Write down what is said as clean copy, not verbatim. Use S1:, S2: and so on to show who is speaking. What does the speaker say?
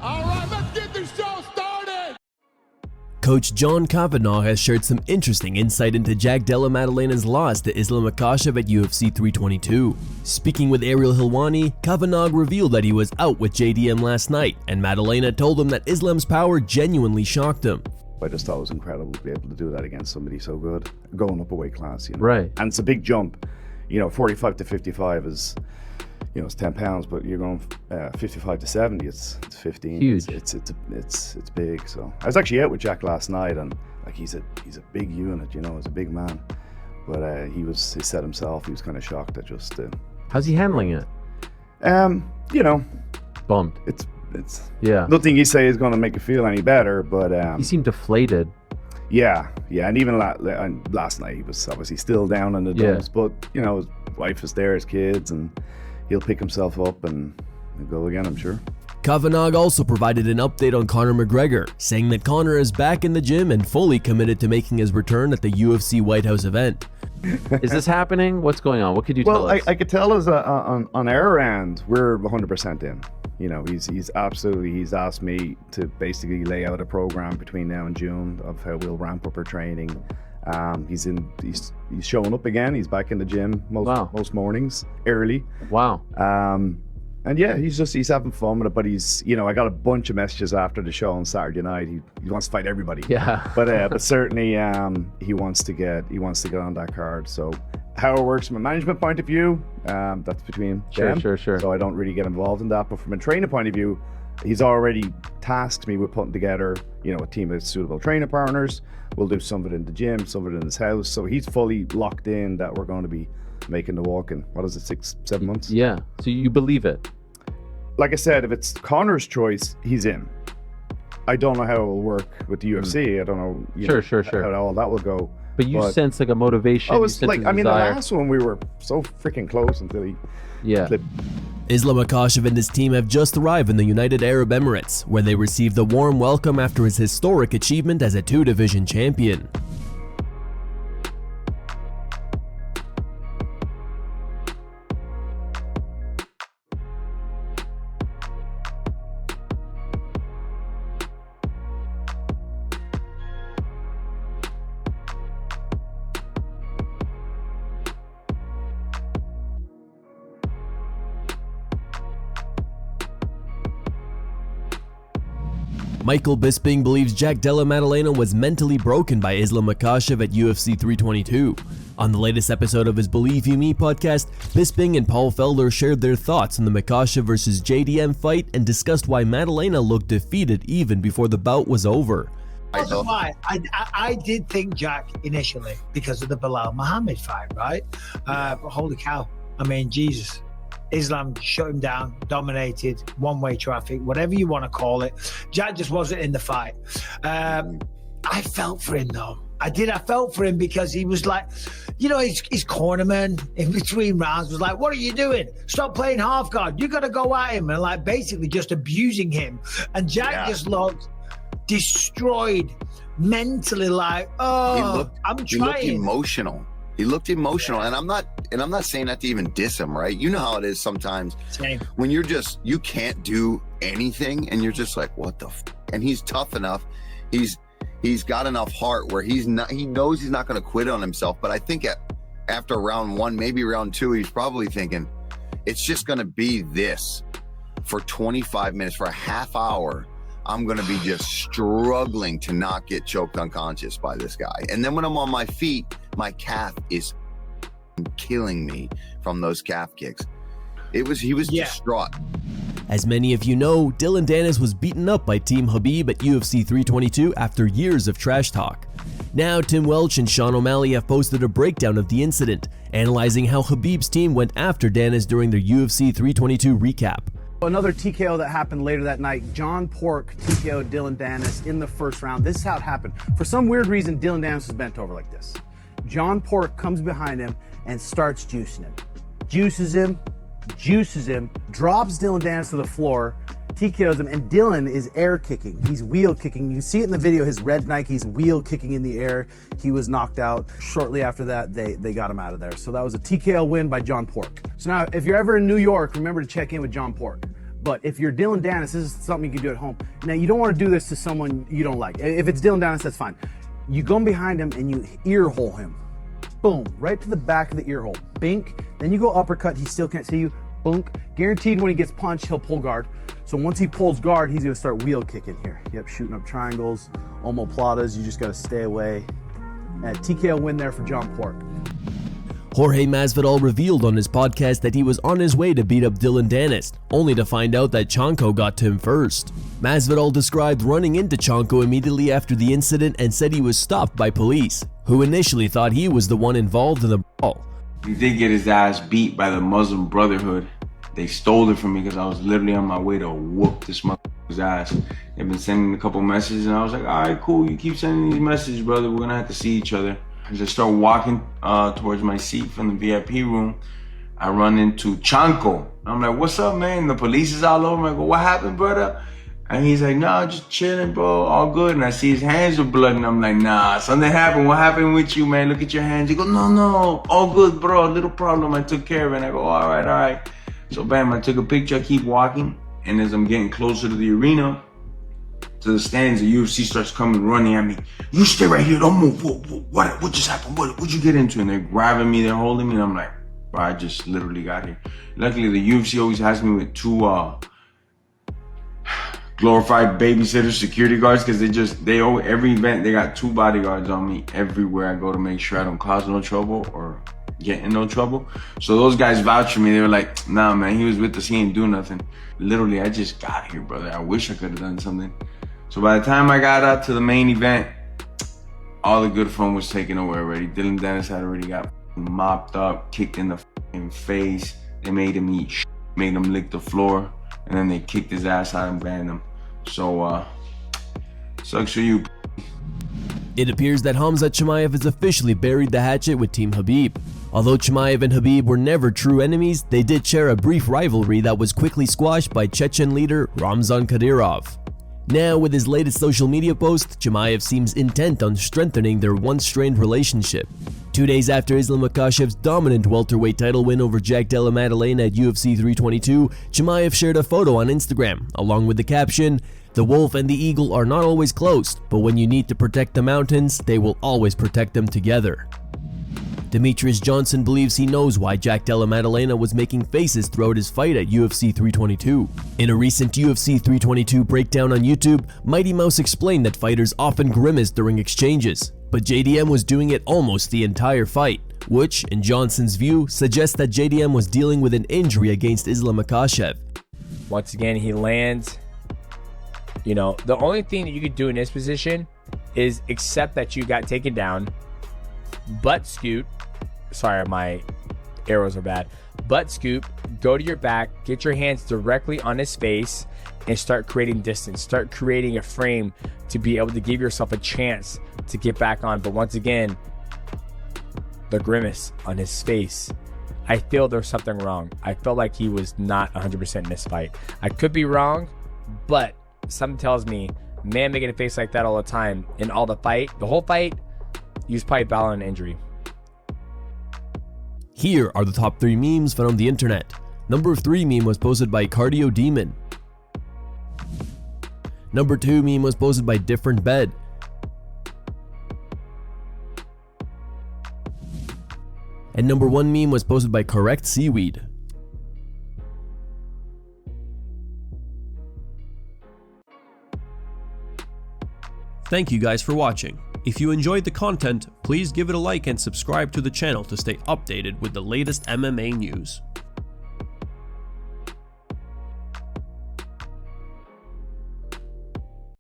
S1: All right, let's get this show started.
S2: Coach John Kavanagh has shared some interesting insight into Della Maddalena's loss to Islam Makhachev at UFC 322. Speaking with Ariel Hilwani, Kavanagh revealed that he was out with JDM last night, and Maddalena told him that Islam's power genuinely shocked him.
S3: I just thought it was incredible to be able to do that against somebody so good, going up a weight class, you know.
S4: Right.
S3: And it's a big jump, you know. 45 to 55 is, you know, it's 10 pounds, but you're going 55 to 70, it's 15.
S4: Huge.
S3: It's big. So I was actually out with Jack last night, and like he's a big unit, you know, he's a big man. But he said himself, he was kind of shocked at just.
S4: How's he handling it?
S3: You know,
S4: Bummed.
S3: it's
S4: Yeah.
S3: nothing you say is going to make it feel any better, but
S4: He seemed deflated.
S3: yeah, and even last night he was obviously still down in the dumps, but you know, his wife is there, his kids, and he'll pick himself up and go again, I'm sure.
S2: Kavanagh also provided an update on Conor McGregor, saying that Conor is back in the gym and fully committed to making his return at the UFC White House event.
S4: Is this happening? What's going on? What could you tell us?
S3: I could tell us on our end, we're 100% in. You know, he's asked me to basically lay out a program between now and June of how we'll ramp up our training. He's showing up again. He's back in the gym most mornings early.
S4: Wow.
S3: And yeah, he's having fun with it. But you know, I got a bunch of messages after the show on Saturday night. He wants to fight everybody.
S4: Yeah.
S3: But certainly he wants to get on that card. So how it works from a management point of view, that's between them.
S4: Sure.
S3: So I don't really get involved in that. But from a training point of view, he's already tasked me with putting together, you know, a team of suitable training partners. We'll do some of it in the gym, some of it in his house. So he's fully locked in that we're going to be making the walk in, what is it, 6-7 months?
S4: Yeah. So you believe it?
S3: Like I said, if it's Conor's choice, he's in. I don't know how it will work with the UFC. I don't know
S4: Sure.
S3: how all that will go.
S4: But you sense like a motivation.
S3: Oh, it's like, I mean, the
S4: desire.
S3: last one we were so freaking close until he clipped.
S2: Islam Makhachev and his team have just arrived in the United Arab Emirates, where they received a warm welcome after his historic achievement as a two-division champion. Michael Bisping believes Della Maddalena was mentally broken by Islam Makhachev at UFC 322. On the latest episode of his Believe You Me podcast, Bisping and Paul Felder shared their thoughts on the Makhachev vs. JDM fight and discussed why Maddalena looked defeated even before the bout was over.
S5: I did think Jack initially because of the Bilal Muhammad fight, right? But holy cow, I mean, Jesus. Islam shut him down, dominated, one-way traffic, whatever you want to call it. Jack just wasn't in the fight. I felt for him, though. I felt for him because he was like, you know, his cornerman in between rounds was like, what are you doing? Stop playing half guard. You got to go at him. And like basically just abusing him. And Jack just looked destroyed mentally, like, I'm trying.
S6: He looked emotional. He looked emotional, and I'm not saying that to even diss him, right? You know how it is sometimes.
S5: Same.
S6: When you can't do anything, and you're just like, what the f? And he's tough enough. He's got enough heart where he knows he's not going to quit on himself. But I think after round one, maybe round two, he's probably thinking, it's just going to be this for 25 minutes, for a half hour. I'm going to be just struggling to not get choked unconscious by this guy. And then when I'm on my feet, my calf is killing me from those calf kicks. He was distraught.
S2: As many of you know, Dillon Danis was beaten up by Team Khabib at UFC 322 after years of trash talk. Now Tim Welch and Sean O'Malley have posted a breakdown of the incident, analyzing how Khabib's team went after Danis during their UFC 322 recap.
S7: Another TKO that happened later that night, John Pork TKO'd Dillon Danis in the first round. This is how it happened. For some weird reason, Dillon Danis was bent over like this. John Pork comes behind him and starts juicing him. Juices him, drops Dillon Danis to the floor, TKOs him, and Dillon is air kicking. He's wheel kicking. You see it in the video, his red Nikes wheel kicking in the air. He was knocked out. Shortly after that, they got him out of there. So that was a TKO win by John Pork. So now, if you're ever in New York, remember to check in with John Pork. But if you're Dillon Danis, this is something you can do at home. Now, you don't want to do this to someone you don't like. If it's Dillon Danis, that's fine. You go behind him and you ear hole him. Boom, right to the back of the ear hole. Bink. Then you go uppercut. He still can't see you. Boom. Guaranteed when he gets punched, he'll pull guard. So once he pulls guard, he's going to start wheel kicking here. Yep, shooting up triangles, omoplatas. You just got to stay away. TKO win there for John Pork.
S2: Jorge Masvidal revealed on his podcast that he was on his way to beat up Dillon Danis, only to find out that Chanko got to him first. Masvidal described running into Chanko immediately after the incident and said he was stopped by police, who initially thought he was the one involved in the brawl.
S8: He did get his ass beat by the Muslim Brotherhood. They stole it from me because I was literally on my way to whoop this motherfucker's ass. They've been sending a couple messages and I was like, all right, cool, you keep sending these messages, brother, we're gonna have to see each other. As I start walking towards my seat from the VIP room, I run into Chanko. I'm like, what's up, man? The police is all over me. I go, what happened, brother? And he's like, nah, just chilling, bro, all good. And I see his hands are blood, and I'm like, nah, something happened. What happened with you, man? Look at your hands. He goes, no, all good, bro, little problem. I took care of it. And I go, all right. So bam, I took a picture, I keep walking. And as I'm getting closer to the arena, to the stands, the UFC starts coming running at me. You stay right here, don't move. What just happened? What'd you get into? And they're grabbing me, they're holding me, and I'm like, bro, I just literally got here. Luckily, the UFC always has me with two glorified babysitter security guards, because every event, they got two bodyguards on me everywhere I go to make sure I don't cause no trouble or get in no trouble. So those guys vouch for me. They were like, nah, man, he was with us, he ain't do nothing. Literally, I just got here, brother. I wish I could have done something. So by the time I got out to the main event, all the good fun was taken away already. Dillon Danis had already got mopped up, kicked in the face. They made him eat shit, made him lick the floor, and then they kicked his ass out and banned him. So, sucks for you.
S2: It appears that Khamzat Chimaev has officially buried the hatchet with Team Khabib. Although Chimaev and Khabib were never true enemies, they did share a brief rivalry that was quickly squashed by Chechen leader Ramzan Kadyrov. Now, with his latest social media post, Chimaev seems intent on strengthening their once-strained relationship. 2 days after Islam Makhachev's dominant welterweight title win over Jack Della Maddalena at UFC 322, Chimaev shared a photo on Instagram, along with the caption, "The wolf and the eagle are not always close, but when you need to protect the mountains, they will always protect them together." Demetrius Johnson believes he knows why Jack Della Maddalena was making faces throughout his fight at UFC 322. In a recent UFC 322 breakdown on YouTube, Mighty Mouse explained that fighters often grimace during exchanges, but JDM was doing it almost the entire fight, which, in Johnson's view, suggests that JDM was dealing with an injury against Islam Makhachev.
S9: Once again, he lands. You know, the only thing that you could do in this position is accept that you got taken down, butt scoot. Sorry, my arrows are bad. Butt scoop, go to your back, get your hands directly on his face, and start creating distance. Start creating a frame to be able to give yourself a chance to get back on. But once again, the grimace on his face, I feel there's something wrong. I felt like he was not 100% in this fight. I could be wrong, but something tells me, man making a face like that all the time in all the whole fight, he was probably battling an injury.
S2: Here are the top 3 memes found on the internet. Number 3 meme was posted by Cardio Demon. Number 2 meme was posted by Different Bed. And number 1 meme was posted by Correct Seaweed. Thank you guys for watching. If you enjoyed the content, please give it a like and subscribe to the channel to stay updated with the latest MMA news.